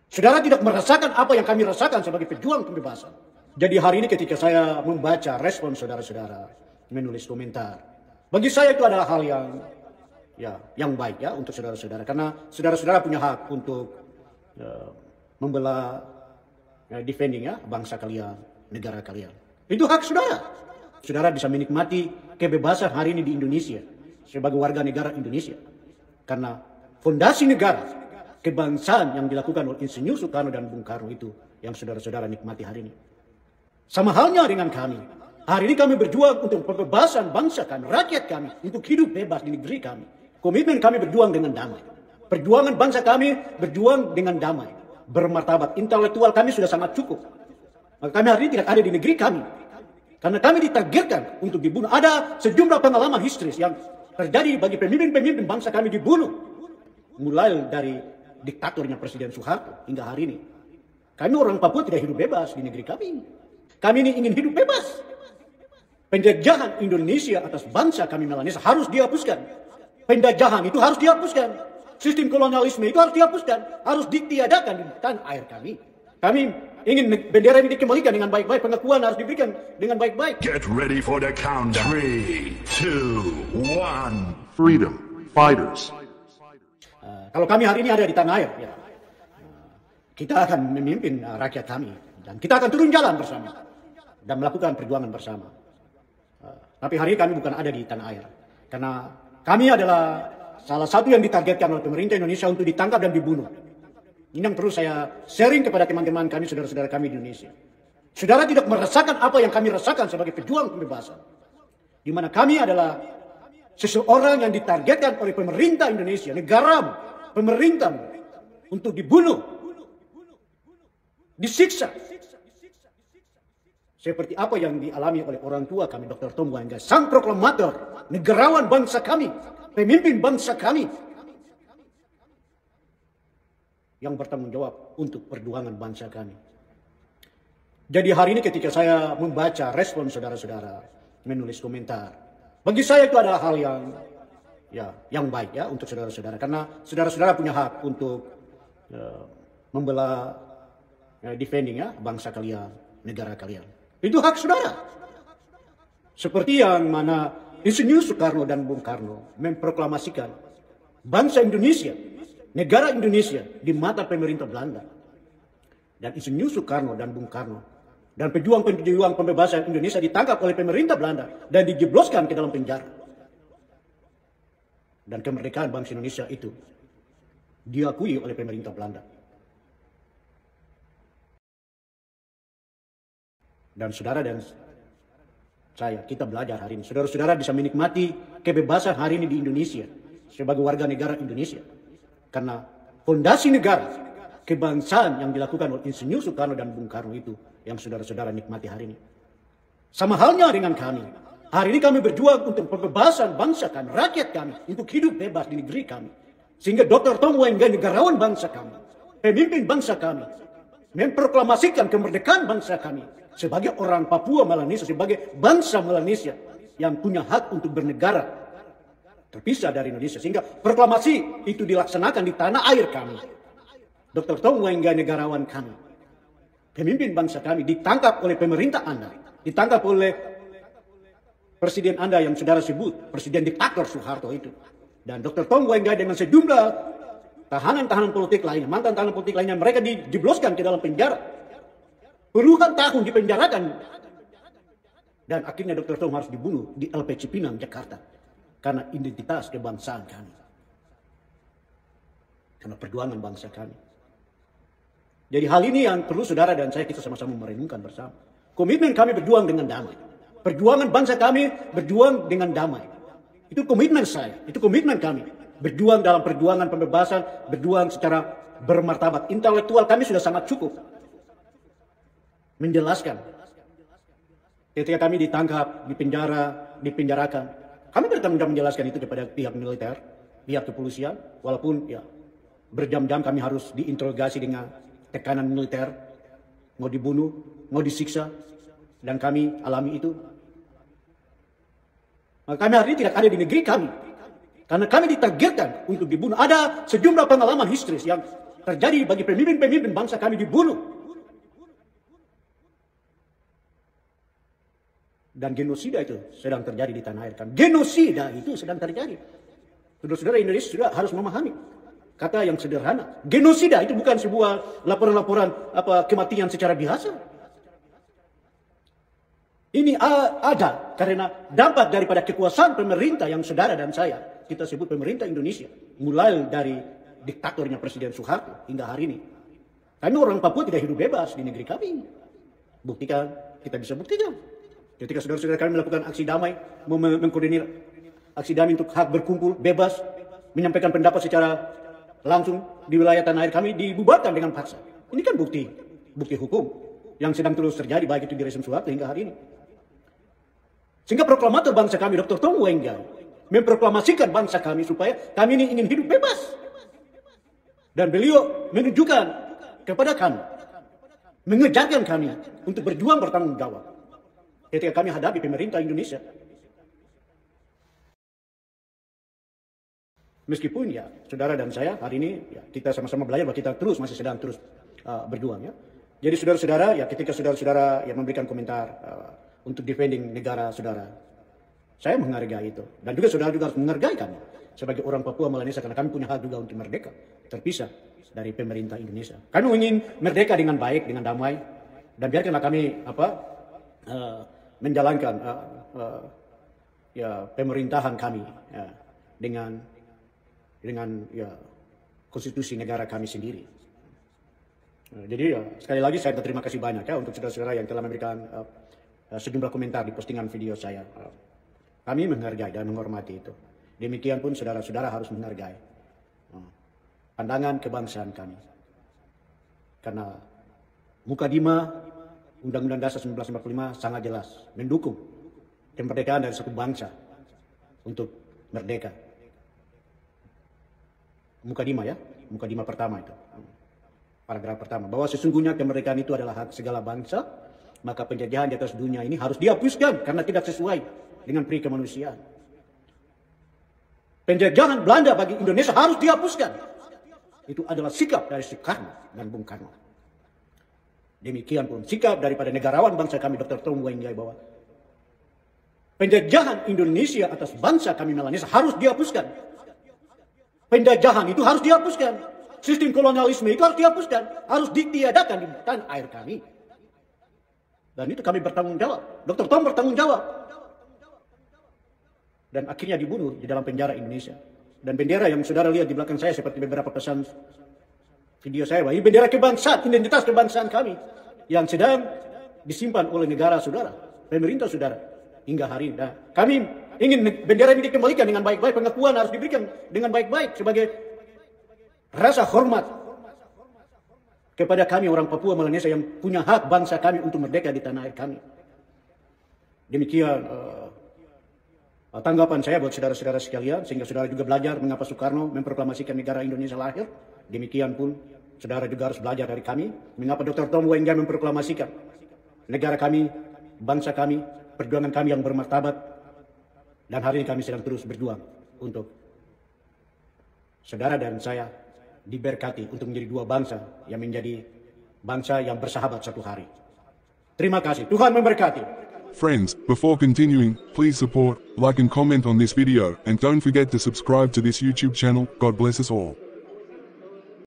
Saudara tidak merasakan apa yang kami rasakan sebagai pejuang pembebasan. Jadi hari ini ketika saya membaca respon saudara-saudara, menulis komentar, bagi saya itu adalah hal yang baik ya untuk saudara-saudara. Karena saudara-saudara punya hak untuk membela, defending ya bangsa kalian, negara kalian. Itu hak saudara. Saudara bisa menikmati kebebasan hari ini di Indonesia sebagai warga negara Indonesia. Karena fondasi negara, kebangsaan yang dilakukan oleh Insinyur Soekarno dan Bung Karno itu yang saudara-saudara nikmati hari ini. Sama halnya dengan kami. Hari ini kami berjuang untuk pembebasan bangsa kami, rakyat kami, untuk hidup bebas di negeri kami. Komitmen kami berjuang dengan damai. Perjuangan bangsa kami berjuang dengan damai. Bermartabat. Intelektual kami sudah sangat cukup. Maka kami hari ini tidak ada di negeri kami. Karena kami ditargetkan untuk dibunuh. Ada sejumlah pengalaman historis yang terjadi bagi pemimpin-pemimpin bangsa kami dibunuh. Mulai dari diktatornya Presiden Soeharto hingga hari ini. Kami orang Papua tidak hidup bebas di negeri kami. Kami ini ingin hidup bebas. Penjajahan Indonesia atas bangsa kami Melanesia harus dihapuskan. Penjajahan itu harus dihapuskan. Sistem kolonialisme itu harus dihapuskan. Harus ditiadakan di tanah air kami. Kami ingin bendera ini dikembalikan dengan baik-baik. Pengakuan harus diberikan dengan baik-baik. Get ready for the count. 3, 2, 1. Freedom fighters. Kalau kami hari ini ada di tanah air, ya, kita akan memimpin rakyat kami. Dan kita akan turun jalan bersama. Dan melakukan perjuangan bersama. Tapi hari ini kami bukan ada di tanah air. Karena kami adalah salah satu yang ditargetkan oleh pemerintah Indonesia untuk ditangkap dan dibunuh. Ini yang perlu saya sharing kepada teman-teman kami, saudara-saudara kami di Indonesia. Saudara tidak merasakan apa yang kami rasakan sebagai pejuang pembebasan. Di mana kami adalah seseorang yang ditargetkan oleh pemerintah Indonesia, negaramu, pemerintahmu, untuk dibunuh, disiksa. Seperti apa yang dialami oleh orang tua kami, Dr. Tom Mboya, sang proklamator, negarawan bangsa kami, pemimpin bangsa kami, yang bertanggung jawab untuk perjuangan bangsa kami. Jadi hari ini ketika saya membaca respon saudara-saudara, menulis komentar, bagi saya itu adalah hal yang baik ya untuk saudara-saudara. Karena saudara-saudara punya hak untuk membela, defending ya bangsa kalian, negara kalian. Itu hak saudara. Seperti yang mana Insinyur Soekarno dan Bung Karno memproklamasikan bangsa Indonesia, negara Indonesia di mata pemerintah Belanda. Dan Insinyur Soekarno dan Bung Karno dan pejuang-pejuang pembebasan Indonesia ditangkap oleh pemerintah Belanda dan dijebloskan ke dalam penjara. Dan kemerdekaan bangsa Indonesia itu diakui oleh pemerintah Belanda. Dan saudara dan saya, kita belajar hari ini. Saudara-saudara bisa menikmati kebebasan hari ini di Indonesia sebagai warga negara Indonesia. Karena fondasi negara, kebangsaan yang dilakukan oleh Insinyur Soekarno dan Bung Karno itu yang saudara-saudara nikmati hari ini. Sama halnya dengan kami. Hari ini kami berjuang untuk pembebasan bangsa kami, rakyat kami, untuk hidup bebas di negeri kami. Sehingga Dr. Tom Mboya, negarawan bangsa kami, pemimpin bangsa kami, memproklamasikan kemerdekaan bangsa kami sebagai orang Papua Melanesia, sebagai bangsa Melanesia yang punya hak untuk bernegara terpisah dari Indonesia. Sehingga proklamasi itu dilaksanakan di tanah air kami. Dr. Tom Mboya, negarawan kami, pemimpin bangsa kami, ditangkap oleh pemerintah Anda, ditangkap oleh presiden Anda yang saudara sebut, presiden diktator Soeharto itu. Dan Dr. Tom Mboya dengan sejumlah tahanan-tahanan politik lainnya, mantan tahanan politik lainnya, mereka dijebloskan ke dalam penjara. Puluhan tahun dipenjarakan. Dan akhirnya Dr. Tom harus dibunuh di LP Cipinang, Jakarta. Karena identitas kebangsaan kami. Karena perjuangan bangsa kami. Jadi hal ini yang perlu saudara dan saya kita sama-sama merenungkan bersama. Komitmen kami berjuang dengan damai. Perjuangan bangsa kami berjuang dengan damai. Itu komitmen saya, itu komitmen kami. Berjuang dalam perjuangan pembebasan, berjuang secara bermartabat. Intelektual kami sudah sangat cukup menjelaskan. Ketika kami ditangkap, dipenjarakan, kami bertanggung jawab menjelaskan itu kepada pihak militer, pihak kepolisian, walaupun ya berjam-jam kami harus diinterogasi dengan tekanan militer, mau dibunuh, mau disiksa, dan kami alami itu. Maka kami hari ini tidak ada di negeri kami, karena kami ditargetkan untuk dibunuh. Ada sejumlah pengalaman historis yang terjadi bagi pemimpin-pemimpin bangsa kami dibunuh. Dan genosida itu sedang terjadi di tanah air kami. Genosida itu sedang terjadi. Saudara-saudara Indonesia sudah harus memahami kata yang sederhana. Genosida itu bukan sebuah laporan-laporan kematian secara biasa. Ini ada karena dampak daripada kekuasaan pemerintah yang saudara dan saya, kita sebut pemerintah Indonesia, mulai dari diktatornya Presiden Soeharto hingga hari ini. Kami orang Papua tidak hidup bebas di negeri kami. Buktikan, kita bisa buktikan. Ketika saudara-saudara kami melakukan aksi damai, mengkoordinir aksi damai untuk hak berkumpul, bebas, menyampaikan pendapat secara langsung di wilayah tanah air kami, dibubarkan dengan paksa. Ini kan bukti hukum yang sedang terus terjadi baik itu di rezim Soeharto hingga hari ini. Sehingga proklamator bangsa kami, Dr. Tom Wenggai, memproklamasikan bangsa kami supaya kami ini ingin hidup bebas. Dan beliau menunjukkan kepada kami, mengejarkan kami untuk berjuang bertanggung jawab ketika kami hadapi pemerintah Indonesia. Meskipun ya, saudara dan saya hari ini ya, kita sama-sama belajar bahwa kita masih sedang terus berjuang ya. Jadi saudara-saudara ya, ketika saudara-saudara yang memberikan komentar untuk defending negara saudara, saya menghargai itu. Dan juga saudara juga harus menghargai kami sebagai orang Papua Melanesia, karena kami punya hak juga untuk merdeka, terpisah dari pemerintah Indonesia. Kami ingin merdeka dengan baik, dengan damai, dan biarkanlah kami menjalankan ya pemerintahan kami ya, dengan ya konstitusi negara kami sendiri. Jadi ya, sekali lagi saya berterima kasih banyak ya untuk saudara-saudara yang telah memberikan sejumlah komentar di postingan video saya. Kami menghargai dan menghormati itu. Demikian pun saudara-saudara harus menghargai pandangan kebangsaan kami. Karena Mukadimah Undang-Undang Dasar 1945 sangat jelas mendukung kemerdekaan dari satu bangsa untuk merdeka. Mukadimah ya, Mukadimah pertama itu. Paragraf pertama, bahwa sesungguhnya kemerdekaan itu adalah hak segala bangsa, maka penjajahan di atas dunia ini harus dihapuskan karena tidak sesuai dengan peri kemanusiaan. Penjajahan Belanda bagi Indonesia harus dihapuskan. Itu adalah sikap dari Soekarno dan Bung Karno. Demikian pun sikap daripada negarawan bangsa kami Dr. Tom Wenggai bahwa penjajahan Indonesia atas bangsa kami Melanesia harus dihapuskan. Penjajahan itu harus dihapuskan. Sistem kolonialisme itu harus dihapuskan. Harus ditiadakan di tanah air kami. Dan itu kami bertanggung jawab. Dr. Tom bertanggung jawab. Dan akhirnya dibunuh di dalam penjara Indonesia. Dan bendera yang saudara lihat di belakang saya seperti beberapa pesan video saya, bahwa ini bendera kebangsaan, identitas kebangsaan kami yang sedang disimpan oleh negara saudara, pemerintah saudara hingga hari ini. Nah, kami ingin bendera ini dikembalikan dengan baik-baik, pengakuan harus diberikan dengan baik-baik sebagai rasa hormat kepada kami orang Papua Melanesia yang punya hak bangsa kami untuk merdeka di tanah air kami. Demikian tanggapan saya buat saudara-saudara sekalian, sehingga saudara juga belajar mengapa Soekarno memproklamasikan negara Indonesia lahir. Demikian pun saudara juga harus belajar dari kami mengapa Dr. Tom Wenggai memproklamasikan negara kami, bangsa kami, perjuangan kami yang bermartabat. Dan hari ini kami sedang terus berjuang untuk saudara dan saya diberkati untuk menjadi dua bangsa yang menjadi bangsa yang bersahabat satu hari. Terima kasih. Tuhan memberkati. Friends, before continuing, please support, like and comment on this video, and don't forget to subscribe to this YouTube channel. God bless us all.